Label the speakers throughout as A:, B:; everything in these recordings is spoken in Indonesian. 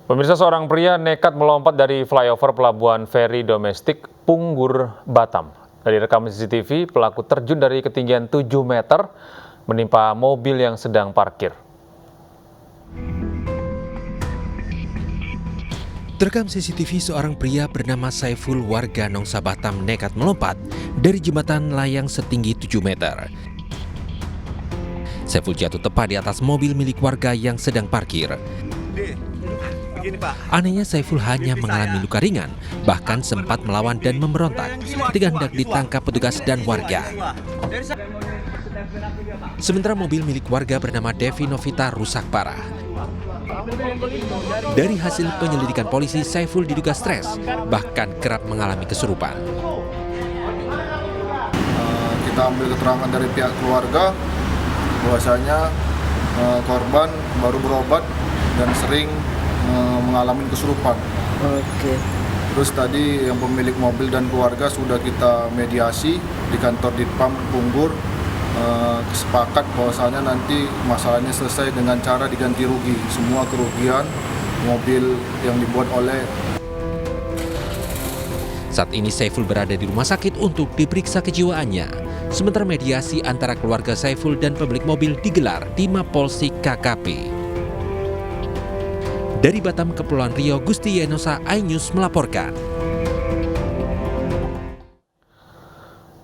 A: Pemirsa, seorang pria nekat melompat dari flyover pelabuhan feri domestik Punggur, Batam. Dari rekaman CCTV, pelaku terjun dari ketinggian 7 meter menimpa mobil yang sedang parkir.
B: Terekam CCTV, seorang pria bernama Saiful warga Nongsa Batam nekat melompat dari jembatan layang setinggi 7 meter. Saiful jatuh tepat di atas mobil milik warga yang sedang parkir. Anehnya, Saiful hanya mengalami luka ringan, bahkan sempat melawan dan memberontak ketika hendak ditangkap petugas dan warga. Sementara mobil milik warga bernama Devi Novita rusak parah. Dari hasil penyelidikan polisi, Saiful diduga stres, bahkan kerap mengalami kesurupan.
C: Kita ambil keterangan dari pihak keluarga, bahwasanya korban baru berobat dan sering mengalami kesurupan.
D: Oke.
C: Terus tadi yang pemilik mobil dan keluarga sudah kita mediasi di kantor Ditpam Punggur, sepakat bahwasanya nanti masalahnya selesai dengan cara diganti rugi semua kerugian mobil yang dibuat oleh.
B: Saat ini Saiful berada di rumah sakit untuk diperiksa kejiwaannya. Sementara mediasi antara keluarga Saiful dan pemilik mobil digelar di Mapolsek KKP. Dari Batam, Kepulauan Riau, Gusti Yenosa, iNews melaporkan.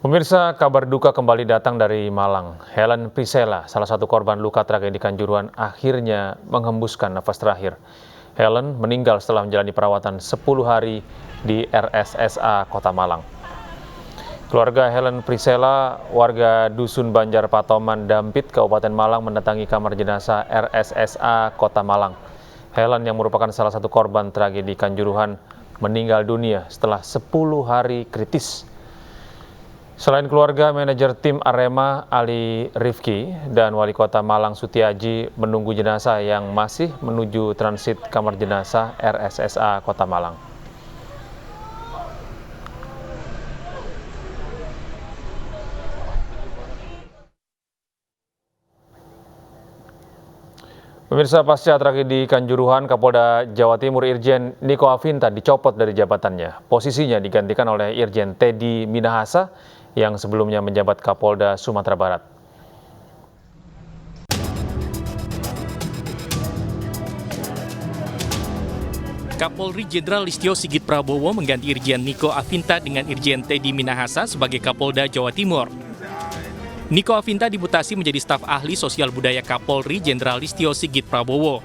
A: Pemirsa, kabar duka kembali datang dari Malang. Helen Priscilla, salah satu korban luka tragedi Kanjuruhan, akhirnya menghembuskan nafas terakhir. Helen meninggal setelah menjalani perawatan 10 hari di RSSA Kota Malang. Keluarga Helen Priscilla, warga Dusun Banjar Patoman, Dampit, Kabupaten Malang, mendatangi kamar jenazah RSSA Kota Malang. Helen, yang merupakan salah satu korban tragedi Kanjuruhan, meninggal dunia setelah 10 hari kritis. Selain keluarga, manajer tim Arema Ali Rifki dan Wali Kota Malang Sutiaji menunggu jenazah yang masih menuju transit kamar jenazah RSSA Kota Malang. Pemirsa, pasca tragedi Kanjuruhan, Kapolda Jawa Timur Irjen Niko Afinta dicopot dari jabatannya. Posisinya digantikan oleh Irjen Teddy Minahasa yang sebelumnya menjabat Kapolda Sumatera Barat.
E: Kapolri Jenderal Listio Sigit Prabowo mengganti Irjen Niko Afinta dengan Irjen Teddy Minahasa sebagai Kapolda Jawa Timur. Niko Afinta dimutasi menjadi staf ahli sosial budaya Kapolri Jenderal Listio Sigit Prabowo.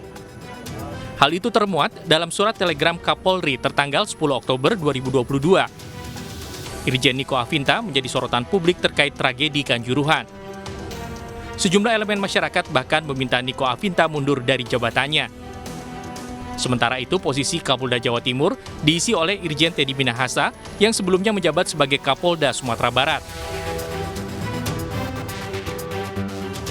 E: Hal itu termuat dalam surat telegram Kapolri tertanggal 10 Oktober 2022. Irjen Niko Afinta menjadi sorotan publik terkait tragedi Kanjuruhan. Sejumlah elemen masyarakat bahkan meminta Niko Afinta mundur dari jabatannya. Sementara itu, posisi Kapolda Jawa Timur diisi oleh Irjen Teddy Minahasa yang sebelumnya menjabat sebagai Kapolda Sumatera Barat.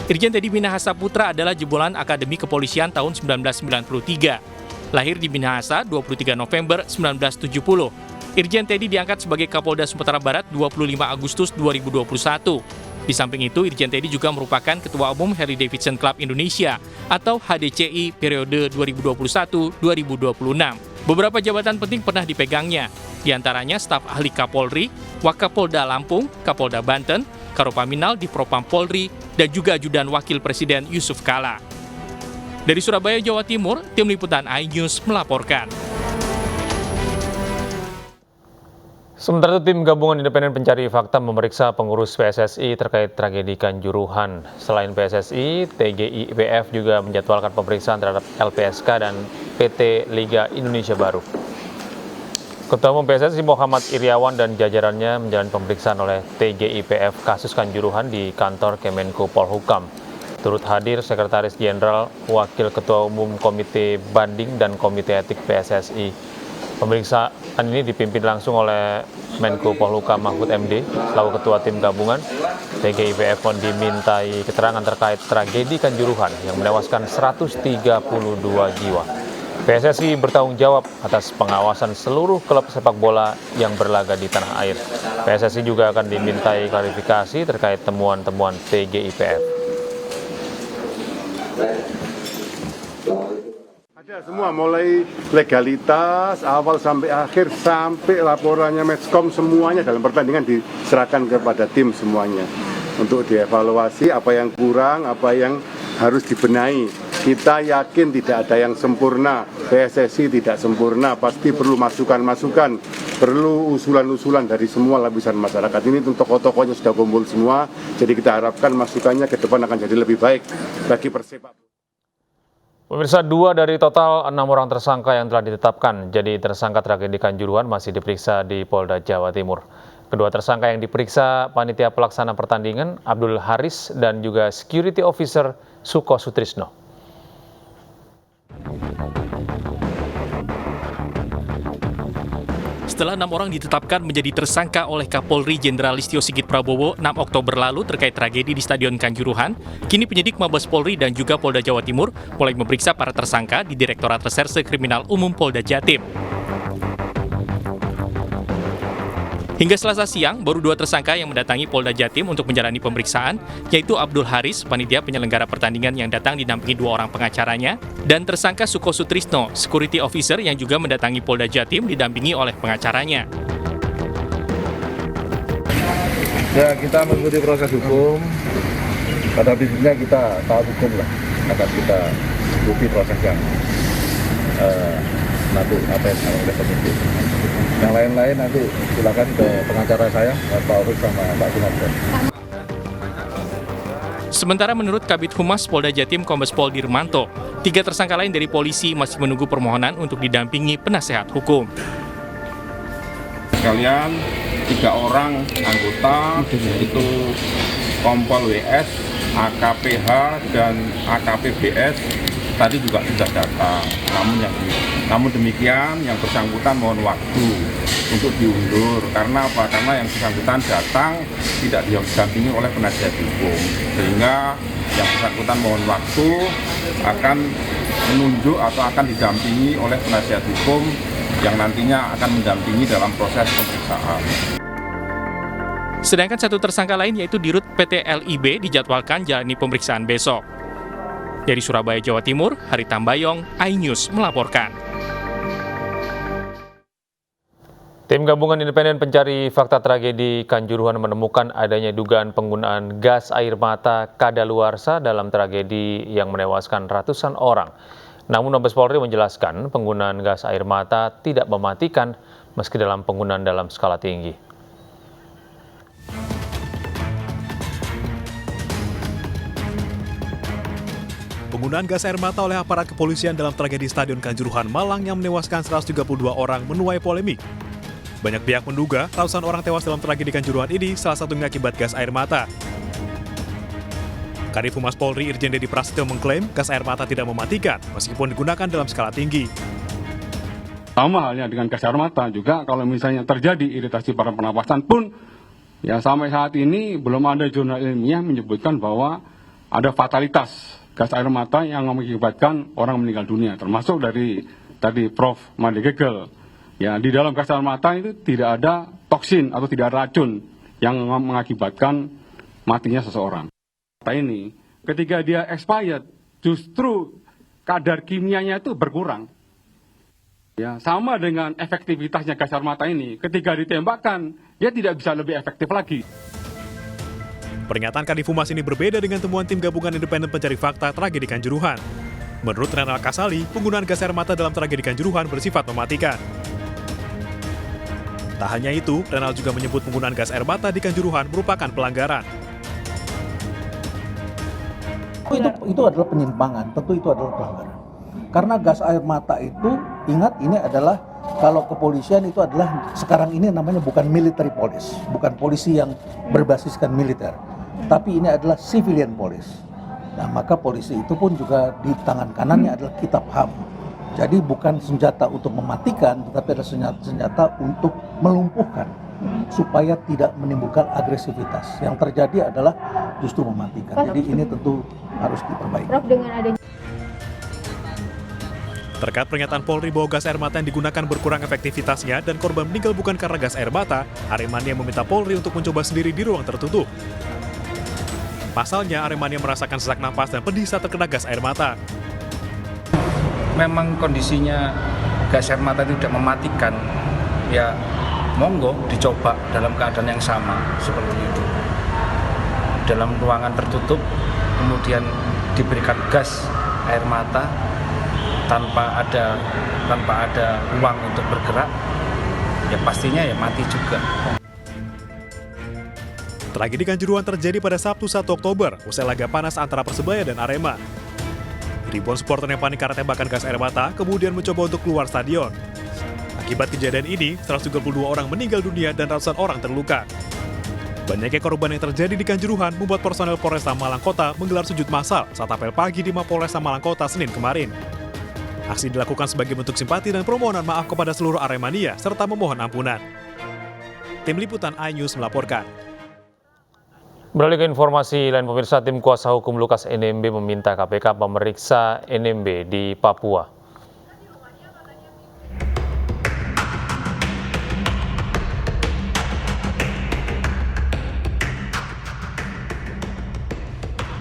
E: Irjen Teddy Minahasa Putra adalah jebolan Akademi Kepolisian tahun 1993. Lahir di Minahasa 23 November 1970. Irjen Teddy diangkat sebagai Kapolda Sumatera Barat 25 Agustus 2021. Di samping itu, Irjen Teddy juga merupakan Ketua Umum Harley Davidson Club Indonesia atau HDCI periode 2021-2026. Beberapa jabatan penting pernah dipegangnya, diantaranya staf ahli Kapolri, Wakapolda Lampung, Kapolda Banten, Karopaminal di Propam Polri, dan juga ajudan Wakil Presiden Yusuf Kala. Dari Surabaya, Jawa Timur, tim liputan iNews melaporkan.
A: Sementara itu, tim gabungan independen pencari fakta memeriksa pengurus PSSI terkait tragedi Kanjuruhan. Selain PSSI, TGIPF juga menjadwalkan pemeriksaan terhadap LPSK dan PT Liga Indonesia Baru. Ketua Umum PSSI Muhammad Iriawan dan jajarannya menjalani pemeriksaan oleh TGIPF kasus Kanjuruhan di kantor Kemenko Polhukam. Turut hadir Sekretaris Jenderal, Wakil Ketua Umum Komite Banding dan Komite Etik PSSI. Pemeriksaan ini dipimpin langsung oleh Menko Polhukam Mahfud MD selaku Ketua Tim Gabungan. TGIPF pun dimintai keterangan terkait tragedi Kanjuruhan yang menewaskan 132 jiwa. PSSI bertanggung jawab atas pengawasan seluruh klub sepak bola yang berlaga di tanah air. PSSI juga akan dimintai klarifikasi terkait temuan-temuan TGIPF.
D: Ada semua, mulai legalitas awal sampai akhir, sampai laporannya Matchcom, semuanya dalam pertandingan diserahkan kepada tim semuanya untuk dievaluasi apa yang kurang, apa yang harus dibenahi. Kita yakin tidak ada yang sempurna, PSSI tidak sempurna, pasti perlu masukan-masukan, perlu usulan-usulan dari semua lapisan masyarakat. Ini tokoh-tokohnya sudah kumpul semua, jadi kita harapkan masukannya ke depan akan jadi lebih baik bagi Persepak.
A: Pemirsa, 2 dari total 6 orang tersangka yang telah ditetapkan jadi tersangka tragedi Kanjuruhan masih diperiksa di Polda Jawa Timur. Kedua tersangka yang diperiksa panitia pelaksana pertandingan Abdul Haris dan juga security officer Suko Sutrisno.
E: Setelah 6 orang ditetapkan menjadi tersangka oleh Kapolri Jenderal Listio Sigit Prabowo 6 Oktober lalu terkait tragedi di Stadion Kanjuruhan, kini penyidik Mabes Polri dan juga Polda Jawa Timur mulai memeriksa para tersangka di Direktorat Reserse Kriminal Umum Polda Jatim. Hingga Selasa siang, baru 2 tersangka yang mendatangi Polda Jatim untuk menjalani pemeriksaan, yaitu Abdul Haris, panitia penyelenggara pertandingan yang datang didampingi 2 orang pengacaranya, dan tersangka Suko Sutrisno, security officer yang juga mendatangi Polda Jatim didampingi oleh pengacaranya.
F: Ya, kita mengikuti proses hukum. Pada prinsipnya kita taat hukum lah, akan kita ikuti proses yang nanti apa yang oleh penyidik. Yang lain-lain nanti silakan ke pengacara saya, Pak Urus sama Pak Sunarso.
E: Sementara menurut Kabid Humas Polda Jatim Kombes Pol Dirmanto, 3 tersangka lain dari polisi masih menunggu permohonan untuk didampingi penasehat hukum.
G: Sekalian 3 orang anggota itu Kompol WS, AKPH dan AKPBS tadi juga sudah datang. Namun demikian yang bersangkutan mohon waktu untuk diundur. Karena apa? Karena yang bersangkutan datang tidak didampingi oleh penasihat hukum. Sehingga yang bersangkutan mohon waktu akan menunjuk atau akan didampingi oleh penasihat hukum yang nantinya akan mendampingi dalam proses pemeriksaan.
E: Sedangkan 1 tersangka lain yaitu Dirut PT LIB dijadwalkan jalani pemeriksaan besok. Dari Surabaya, Jawa Timur, Hari Tambayong, iNews melaporkan.
A: Tim Gabungan Independen Pencari Fakta Tragedi Kanjuruhan menemukan adanya dugaan penggunaan gas air mata kadaluarsa dalam tragedi yang menewaskan ratusan orang. Namun Mabes Polri menjelaskan penggunaan gas air mata tidak mematikan meski dalam penggunaan dalam skala tinggi.
H: Penggunaan gas air mata oleh aparat kepolisian dalam tragedi Stadion Kanjuruhan Malang yang menewaskan 132 orang menuai polemik. Banyak pihak menduga ratusan orang tewas dalam tragedi Kanjuruhan ini salah satunya akibat gas air mata. Kadif Humas Polri Irjen Dedi Prasetyo mengklaim gas air mata tidak mematikan meskipun digunakan dalam skala tinggi.
G: Sama halnya dengan gas air mata juga kalau misalnya terjadi iritasi pada pernapasan pun ya sampai saat ini belum ada jurnal ilmiah menyebutkan bahwa ada fatalitas gas air mata yang mengakibatkan orang meninggal dunia, termasuk dari tadi Prof. Madegegel. Ya, di dalam gas air mata itu tidak ada toksin atau tidak ada racun yang mengakibatkan matinya seseorang. Ini ketika dia expired, justru kadar kimianya itu berkurang. Ya, sama dengan efektivitasnya gas air mata ini, ketika ditembakkan, dia tidak bisa lebih efektif lagi.
H: Pernyataan Kadif Humas ini berbeda dengan temuan Tim Gabungan Independen Pencari Fakta Tragedi Kanjuruhan. Menurut Renal Kasali, penggunaan gas air mata dalam tragedi Kanjuruhan bersifat mematikan. Tak hanya itu, Renal juga menyebut penggunaan gas air mata di Kanjuruhan merupakan pelanggaran.
I: Itu adalah penyimpangan, tentu itu adalah pelanggaran. Karena gas air mata itu, ingat ini adalah kalau kepolisian itu adalah sekarang ini namanya bukan military police, bukan polisi yang berbasiskan militer, tapi ini adalah civilian police. Nah, maka polisi itu pun juga di tangan kanannya adalah kitab HAM. Jadi bukan senjata untuk mematikan, tetapi adalah senjata untuk melumpuhkan supaya tidak menimbulkan agresivitas. Yang terjadi adalah justru mematikan. Jadi ini tentu harus diperbaiki.
H: Terkait pernyataan Polri bahwa gas air mata yang digunakan berkurang efektivitasnya dan korban meninggal bukan karena gas air mata, Aremania meminta Polri untuk mencoba sendiri di ruang tertutup. Pasalnya, Aremania merasakan sesak napas dan pedih saat terkena gas air mata.
J: memang kondisinya gas air mata itu tidak mematikan, ya monggo dicoba dalam keadaan yang sama seperti itu. Dalam ruangan tertutup, kemudian diberikan gas air mata tanpa ada ruang untuk bergerak, ya pastinya ya mati juga.
H: Tragedi Kanjuruhan terjadi pada Sabtu 1 Oktober, usai laga panas antara Persebaya dan Arema. Ribuan supporter yang panik karena tembakan gas air mata kemudian mencoba untuk keluar stadion. Akibat kejadian ini, 132 orang meninggal dunia dan ratusan orang terluka. Banyaknya korban yang terjadi di Kanjuruhan membuat personel Polresta Malang Kota menggelar sujud massal saat apel pagi di Mapolresta Malang Kota Senin kemarin. Aksi dilakukan sebagai bentuk simpati dan permohonan maaf kepada seluruh Aremania serta memohon ampunan. Tim Liputan iNews melaporkan.
A: Beralih ke informasi lain, pemirsa, tim kuasa hukum Lukas NMB meminta KPK memeriksa NMB di Papua.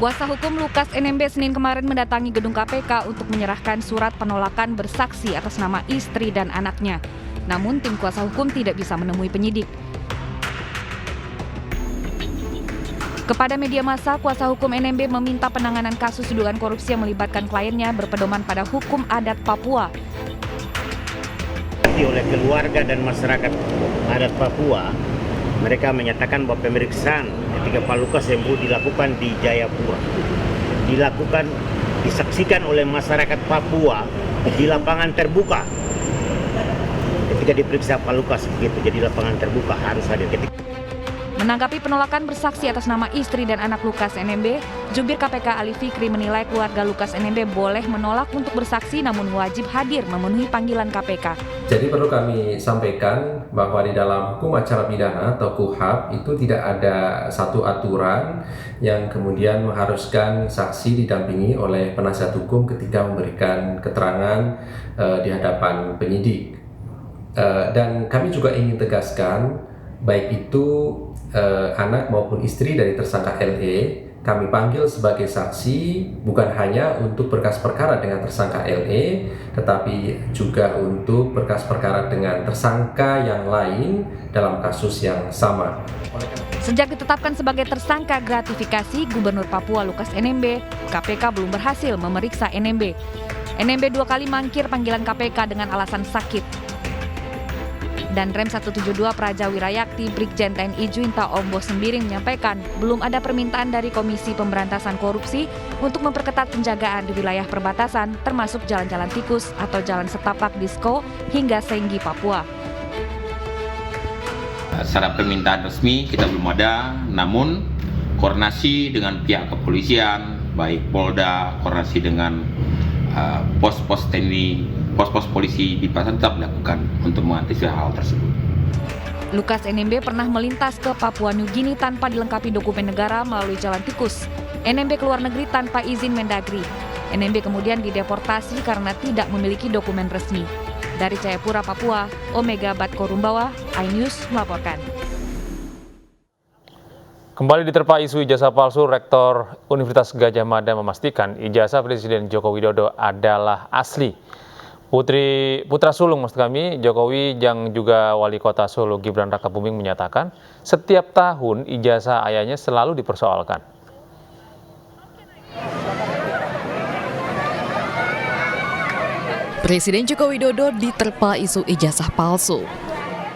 K: Kuasa hukum Lukas NMB Senin kemarin mendatangi gedung KPK untuk menyerahkan surat penolakan bersaksi atas nama istri dan anaknya. Namun tim kuasa hukum tidak bisa menemui penyidik. Kepada media massa, kuasa hukum NMB meminta penanganan kasus dugaan korupsi yang melibatkan kliennya berpedoman pada hukum adat Papua.
L: Oleh keluarga dan masyarakat adat Papua, mereka menyatakan bahwa pemeriksaan ketika Pak Lukas NMB dilakukan di Jayapura, disaksikan oleh masyarakat Papua di lapangan terbuka. Ketika diperiksa Pak Lukas begitu, jadi lapangan terbuka harus hadir.
K: Menanggapi penolakan bersaksi atas nama istri dan anak Lukas NMB, Jubir KPK Ali Fikri menilai keluarga Lukas NMB boleh menolak untuk bersaksi namun wajib hadir memenuhi panggilan KPK.
M: Jadi perlu kami sampaikan bahwa di dalam hukum acara pidana atau KUHAP itu tidak ada satu aturan yang kemudian mengharuskan saksi didampingi oleh penasihat hukum ketika memberikan keterangan di hadapan penyidik. Dan kami juga ingin tegaskan, baik itu anak maupun istri dari tersangka LE, kami panggil sebagai saksi bukan hanya untuk berkas perkara dengan tersangka LE, tetapi juga untuk berkas perkara dengan tersangka yang lain dalam kasus yang sama.
K: Sejak ditetapkan sebagai tersangka gratifikasi Gubernur Papua Lukas NMB, KPK belum berhasil memeriksa NMB. NMB 2 kali mangkir panggilan KPK dengan alasan sakit. Dan Rem 172 Praja Wirayakti Brigjen TNI Juinta Ombo Sembiring menyampaikan belum ada permintaan dari Komisi Pemberantasan Korupsi untuk memperketat penjagaan di wilayah perbatasan termasuk jalan-jalan tikus atau jalan setapak disko hingga Senggi, Papua.
N: Secara permintaan resmi kita belum ada, namun koordinasi dengan pihak kepolisian, baik Polda, koordinasi dengan pos-pos TNI, pos-pos polisi di pasar tetap dilakukan untuk mengantisipasi hal tersebut.
K: Lukas NMB pernah melintas ke Papua New Guinea tanpa dilengkapi dokumen negara melalui jalan tikus. NMB keluar negeri tanpa izin Mendagri. NMB kemudian dideportasi karena tidak memiliki dokumen resmi. Dari Jayapura, Papua, Omega Batko Rumbawa, iNews melaporkan.
A: Kembali diterpa isu ijazah palsu, Rektor Universitas Gadjah Mada memastikan ijazah Presiden Joko Widodo adalah asli. Putra sulung maksud kami, Jokowi yang juga Wali Kota Solo Gibran Rakabuming menyatakan setiap tahun ijazah ayahnya selalu dipersoalkan.
O: Presiden Joko Widodo diterpa isu ijazah palsu.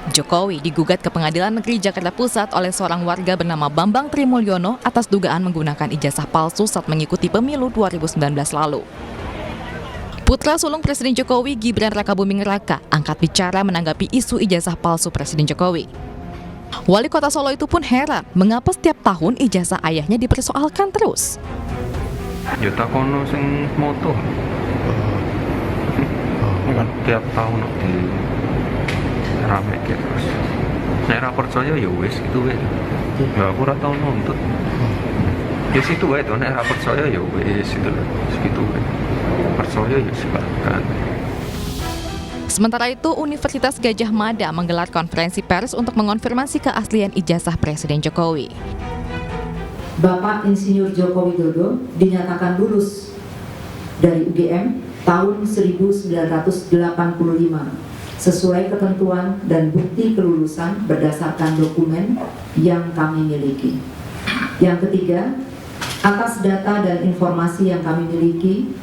O: Jokowi digugat ke Pengadilan Negeri Jakarta Pusat oleh seorang warga bernama Bambang Trimulyono atas dugaan menggunakan ijazah palsu saat mengikuti pemilu 2019 lalu. Putra sulung Presiden Jokowi, Gibran Rakabuming Raka, angkat bicara menanggapi isu ijazah palsu Presiden Jokowi. Wali Kota Solo itu pun heran mengapa setiap tahun ijazah ayahnya dipersoalkan terus.
P: Ya takono sing moto. Kan tiap tahun di rame terus. Nek ra percaya ya wis gitu wae. Ya aku ora tau nuntut. Ya situ wae to, nek ra percaya ya wis itu lho. Segitu wae. Percaya ya silakan.
O: Sementara itu, Universitas Gadjah Mada menggelar konferensi pers untuk mengonfirmasi keaslian ijazah Presiden Jokowi.
Q: Bapak Insinyur Joko Widodo dinyatakan lulus dari UGM tahun 1985 sesuai ketentuan dan bukti kelulusan berdasarkan dokumen yang kami miliki. Yang ketiga, atas data dan informasi yang kami miliki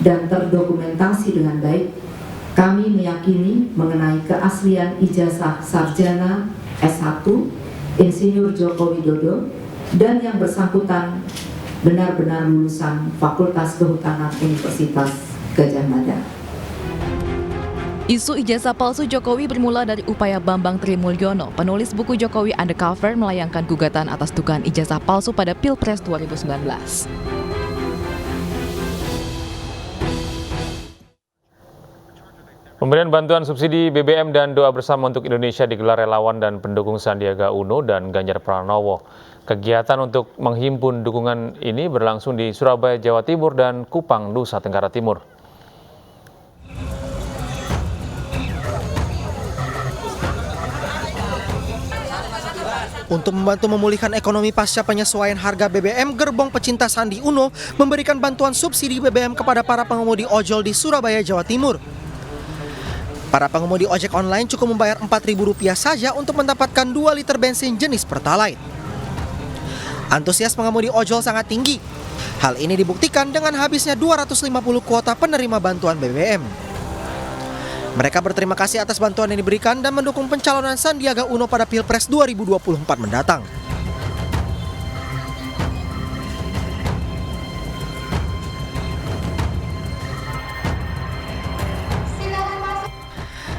Q: dan terdokumentasi dengan baik, kami meyakini mengenai keaslian ijazah sarjana S1 Insinyur Joko Widodo dan yang bersangkutan benar-benar lulusan Fakultas Kehutanan Universitas Gadjah Mada.
O: Isu ijazah palsu Jokowi bermula dari upaya Bambang Trimulyono, penulis buku Jokowi Undercover, melayangkan gugatan atas dugaan ijazah palsu pada Pilpres 2019.
A: Pemberian bantuan subsidi BBM dan doa bersama untuk Indonesia digelar relawan dan pendukung Sandiaga Uno dan Ganjar Pranowo. Kegiatan untuk menghimpun dukungan ini berlangsung di Surabaya, Jawa Timur dan Kupang, Nusa Tenggara Timur.
R: Untuk membantu memulihkan ekonomi pasca penyesuaian harga BBM, Gerbong Pecinta Sandi Uno memberikan bantuan subsidi BBM kepada para pengemudi ojol di Surabaya, Jawa Timur. Para pengemudi ojek online cukup membayar Rp4.000 saja untuk mendapatkan 2 liter bensin jenis Pertalite. Antusias pengemudi ojol sangat tinggi. Hal ini dibuktikan dengan habisnya 250 kuota penerima bantuan BBM. Mereka berterima kasih atas bantuan yang diberikan dan mendukung pencalonan Sandiaga Uno pada Pilpres 2024 mendatang.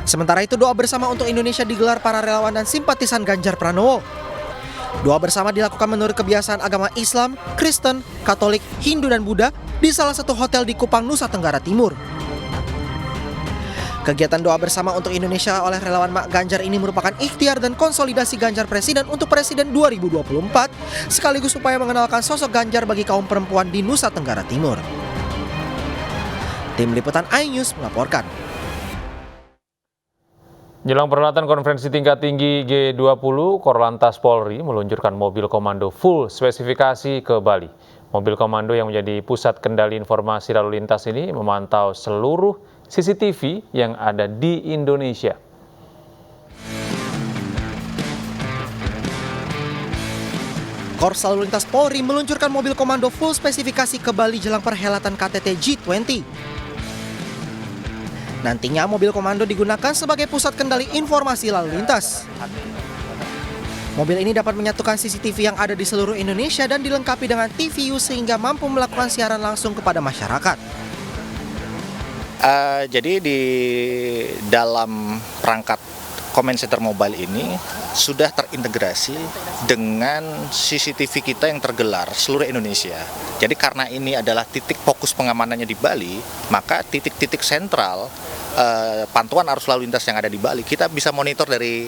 R: Sementara itu, doa bersama untuk Indonesia digelar para relawan dan simpatisan Ganjar Pranowo. Doa bersama dilakukan menurut kebiasaan agama Islam, Kristen, Katolik, Hindu, dan Buddha di salah satu hotel di Kupang, Nusa Tenggara Timur. Kegiatan doa bersama untuk Indonesia oleh relawan Mak Ganjar ini merupakan ikhtiar dan konsolidasi Ganjar Presiden untuk Presiden 2024, sekaligus upaya mengenalkan sosok Ganjar bagi kaum perempuan di Nusa Tenggara Timur. Tim Liputan iNews melaporkan.
A: Jelang perhelatan konferensi tingkat tinggi G20, Korlantas Polri meluncurkan mobil komando full spesifikasi ke Bali. Mobil komando yang menjadi pusat kendali informasi lalu lintas ini memantau seluruh CCTV yang ada di Indonesia.
R: Korps Lalu Lintas Polri meluncurkan mobil komando full spesifikasi ke Bali jelang perhelatan KTT G20. Nantinya mobil komando digunakan sebagai pusat kendali informasi lalu lintas. Mobil ini dapat menyatukan CCTV yang ada di seluruh Indonesia dan dilengkapi dengan TVU sehingga mampu melakukan siaran langsung kepada masyarakat.
S: Jadi di dalam perangkat Command Center Mobile ini sudah terintegrasi dengan CCTV kita yang tergelar seluruh Indonesia. Jadi karena ini adalah titik fokus pengamanannya di Bali, maka titik-titik sentral pantauan arus lalu lintas yang ada di Bali kita bisa monitor dari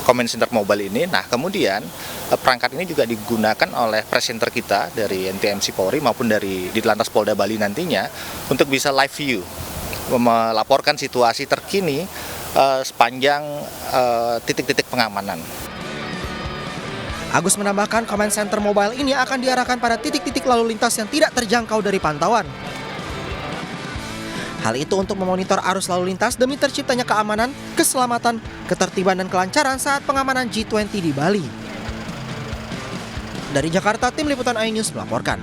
S: Command Center Mobile ini. Nah, kemudian perangkat ini juga digunakan oleh presenter kita dari NTMC Polri maupun dari Ditlantas Polda Bali nantinya untuk bisa live view, melaporkan situasi terkini sepanjang titik-titik pengamanan.
R: Agus menambahkan Command Center Mobile ini akan diarahkan pada titik-titik lalu lintas yang tidak terjangkau dari pantauan. Hal itu untuk memonitor arus lalu lintas demi terciptanya keamanan, keselamatan, ketertiban, dan kelancaran saat pengamanan G20 di Bali. Dari Jakarta, Tim Liputan iNews melaporkan.